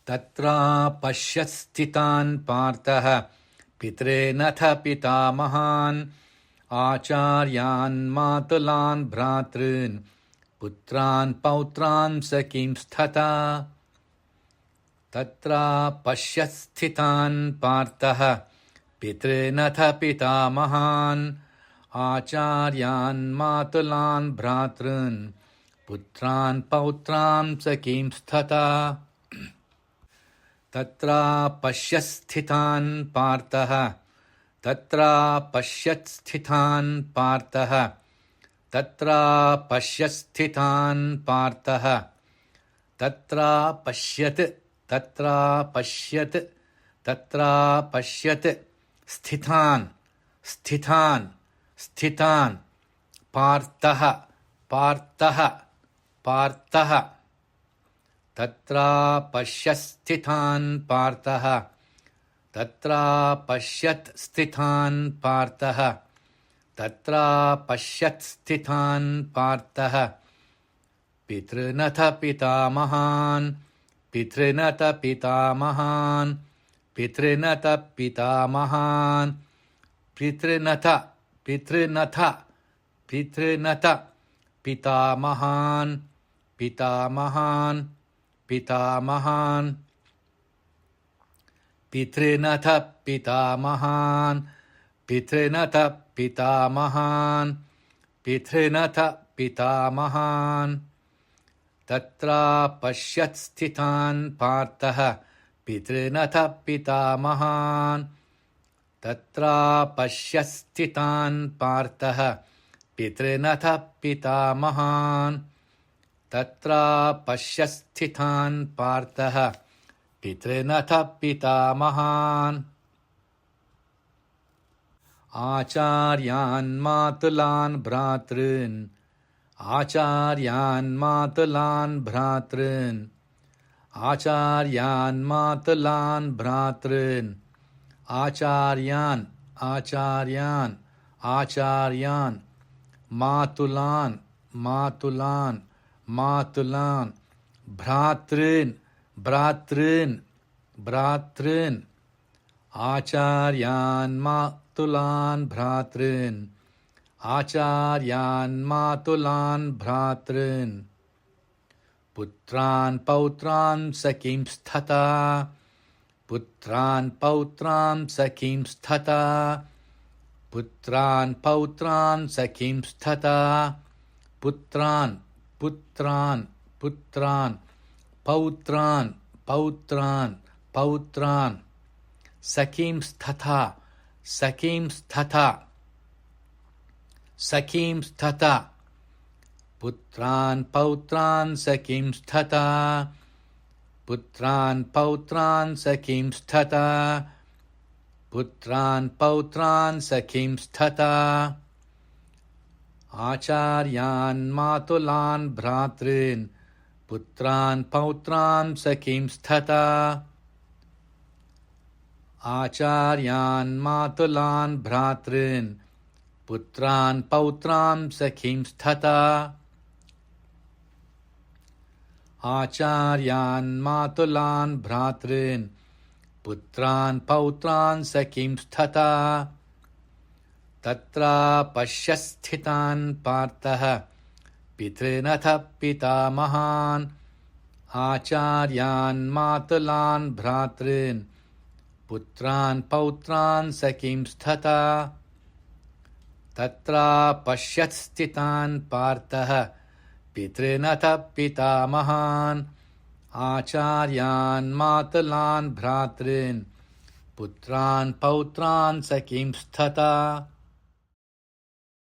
तत्रापश्यत्स्थितान् पार्थः पितॄनथ पितामहान् आचार्यान् मातुलान् भ्रातॄन् पुत्रान् पौत्रान् सखींस्तथा तत्रापश्यत्स्थितान् पार्थः पितॄनथ पितामहान् आचार्यान् मातुलान् भ्रातॄन् पुत्रान् पौत्रान् सखींस्तथा तत्रापश्यत्स्थितान् पार्थः तत्रापश्यत्स्थितान् पार्थः तत्रापश्यत्स्थितान् पार्थः तत्रापश्यत् स्थितान् स्थितान् पार्थः तत्रापश्यत्स्थितान् पार्थः तत्रापश्यत्स्थितान् पार्थः तत्रापश्यत्स्थितान् पार्थः पितॄनथ पितामहान् पितॄनथ पितामहान् पितॄनथ पितामहान् पितॄनथ पितामहान् पितामहान् पितामहान् पितॄनथ पितामहान् पितॄनथ पितामहान् पितॄनथ पितामहान् तत्रापश्यत्स्थितान् पार्थः पितॄनथ पितामहान् तत्रापश्यत्स्थितान् पार्थः पितॄनथ पितामहान् तत्रापश्यत्स्थितान् पार्थः पितॄनथ पितामहान् आचार्यान् मातुलान् भ्रातॄन् आचार्यान् मातुलान् भ्रातॄन् आचार्यान् मातुलान् भ्रातॄन् आचार्यान् मातुलान् भ्रातॄन् आचार्यान् मातुलान् भ्रातॄन् आचार्यान् मातुलान् भ्रातॄन् पुत्रान् पौत्रान् सखींस्तथा पुत्रान् पौत्रान् सखींस्तथा पुत्रान् पौत्रान् सखींस्तथा पुत्रान् पौत्रान् सखींस्तथा पुत्रान् पौत्रान् सखींस्तथा पुत्रान् पौत्रान् सखींस्तथा पुत्रान् पौत्रान् सखींस्तथा आचार्यान् मातुलान् भ्रातॄन् पुत्रान् पौत्रान् सखींस्तथा आचार्यान् मातुलान् भ्रातॄन् पुत्रान् पौत्रान् सखींस्तथा आचार्यान् मातुलान् भ्रातॄन् पुत्रान् पौत्रान् सखींस्तथा तत्रापश्यत्स्थितान् पार्थः पितॄनथ पितामहान् आचार्यान् मातुलान् भ्रातॄन् पुत्रान् पौत्रान् सखींस्तथा तत्रापश्यत्स्थितान् पार्थः पितॄनथ पितामहान् आचार्यान् मातुलान् भ्रातॄन् पुत्रान् पौत्रान् सखींस्तथा